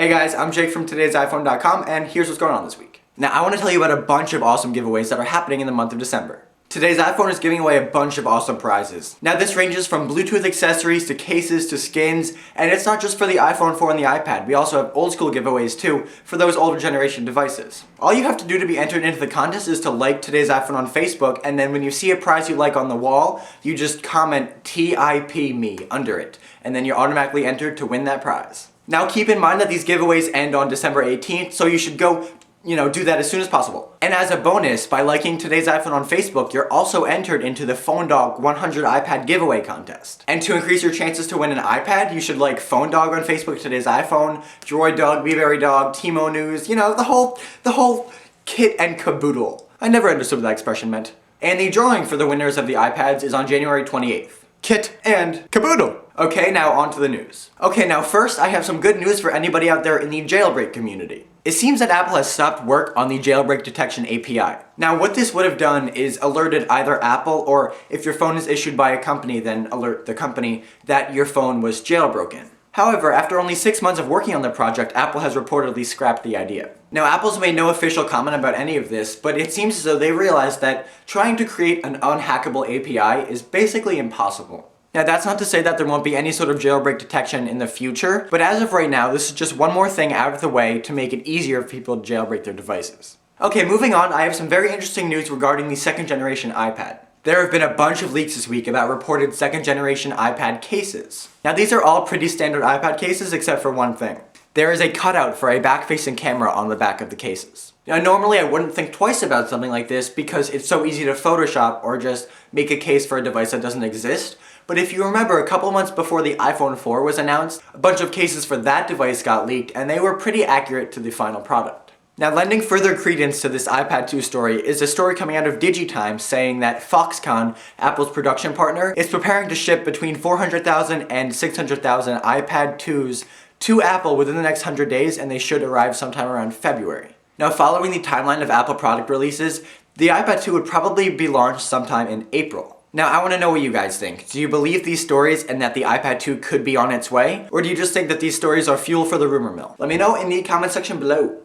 Hey guys, I'm Jake from TodaysiPhone.com, and here's what's going on this week. Now, I want to tell you about a bunch of awesome giveaways that are happening in the month of December. Today's iPhone is giving away a bunch of awesome prizes. Now, this ranges from Bluetooth accessories to cases to skins, and it's not just for the iPhone 4 and the iPad. We also have old school giveaways too for those older generation devices. All you have to do to be entered into the contest is to like Today's iPhone on Facebook, and then when you see a prize you like on the wall, you just comment TIP me under it, and then you're automatically entered to win that prize. Now, keep in mind that these giveaways end on December 18th, so you should go do that as soon as possible. And as a bonus, by liking Today's iPhone on Facebook, you're also entered into the Phone Dog 100 iPad giveaway contest. And to increase your chances to win an iPad, you should like Phone Dog on Facebook, Today's iPhone, Droid Dog, Beeberry Dog, Timo News, the whole kit and caboodle. I never understood what that expression meant. And the drawing for the winners of the iPads is on January 28th. Kit and caboodle. Okay, now on to the news. Okay, now first I have some good news for anybody out there in the jailbreak community. It seems that Apple has stopped work on the jailbreak detection API. Now, what this would have done is alerted either Apple, or if your phone is issued by a company, then alert the company that your phone was jailbroken. However, after only 6 months of working on the project, Apple has reportedly scrapped the idea. Now, Apple's made no official comment about any of this, but it seems as though they realized that trying to create an unhackable API is basically impossible. Now, that's not to say that there won't be any sort of jailbreak detection in the future, but as of right now, this is just one more thing out of the way to make it easier for people to jailbreak their devices. Okay, moving on, I have some very interesting news regarding the second generation iPad. There have been a bunch of leaks this week about reported second generation iPad cases. Now, these are all pretty standard iPad cases except for one thing. There is a cutout for a back-facing camera on the back of the cases. Now, normally I wouldn't think twice about something like this because it's so easy to Photoshop or just make a case for a device that doesn't exist. But if you remember, a couple months before the iPhone 4 was announced, a bunch of cases for that device got leaked, and they were pretty accurate to the final product. Now, lending further credence to this iPad2 story is a story coming out of Digitimes saying that Foxconn, Apple's production partner, is preparing to ship between 400,000 and 600,000 iPad2s to Apple within the next 100 days, and they should arrive sometime around February. Now, following the timeline of Apple product releases, the iPad 2 would probably be launched sometime in April. Now, I want to know what you guys think. Do you believe these stories and that the iPad 2 could be on its way? Or do you just think that these stories are fuel for the rumor mill? Let me know in the comment section below.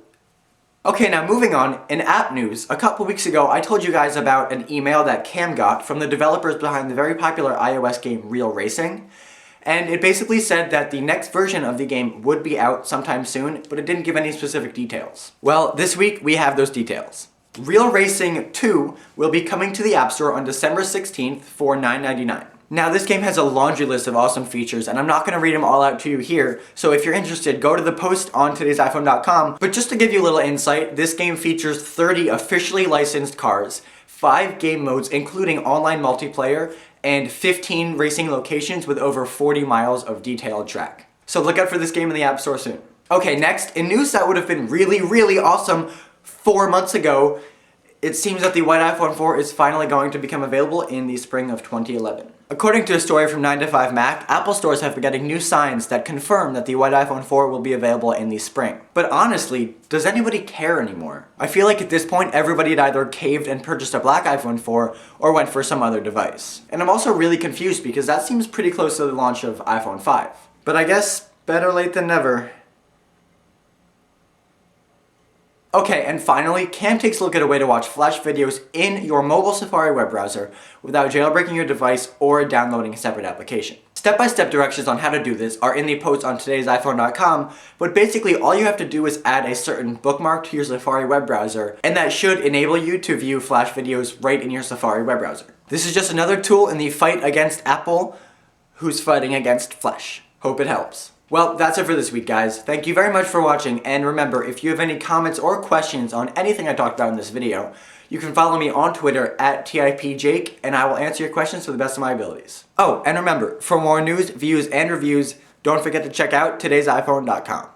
Okay, now moving on, in app news, a couple weeks ago I told you guys about an email that Cam got from the developers behind the very popular iOS game Real Racing. And it basically said that the next version of the game would be out sometime soon, but it didn't give any specific details. Well, this week we have those details. Real Racing 2 will be coming to the App Store on December 16th for $9.99. Now, this game has a laundry list of awesome features, and I'm not going to read them all out to you here, so if you're interested, go to the post on TodaysiPhone.com. But just to give you a little insight, this game features 30 officially licensed cars, 5 game modes including online multiplayer, and 15 racing locations with over 40 miles of detailed track. So look out for this game in the App Store soon. Okay, next, in news that would have been really awesome 4 months ago, it seems that the white iPhone 4 is finally going to become available in the spring of 2011. According to a story from 9to5Mac, Apple stores have been getting new signs that confirm that the white iPhone 4 will be available in the spring. But honestly, does anybody care anymore? I feel like at this point everybody had either caved and purchased a black iPhone 4 or went for some other device. And I'm also really confused because that seems pretty close to the launch of iPhone 5. But I guess better late than never. Okay, and finally, Cam takes a look at a way to watch Flash videos in your mobile Safari web browser without jailbreaking your device or downloading a separate application. Step-by-step directions on how to do this are in the post on TodaysiPhone.com, but basically all you have to do is add a certain bookmark to your Safari web browser, and that should enable you to view Flash videos right in your Safari web browser. This is just another tool in the fight against Apple, who's fighting against Flash. Hope it helps. Well, that's it for this week, guys. Thank you very much for watching, and remember, if you have any comments or questions on anything I talked about in this video, you can follow me on Twitter at TIPJake, and I will answer your questions to the best of my abilities. Oh, and remember, for more news, views, and reviews, don't forget to check out TodaysiPhone.com.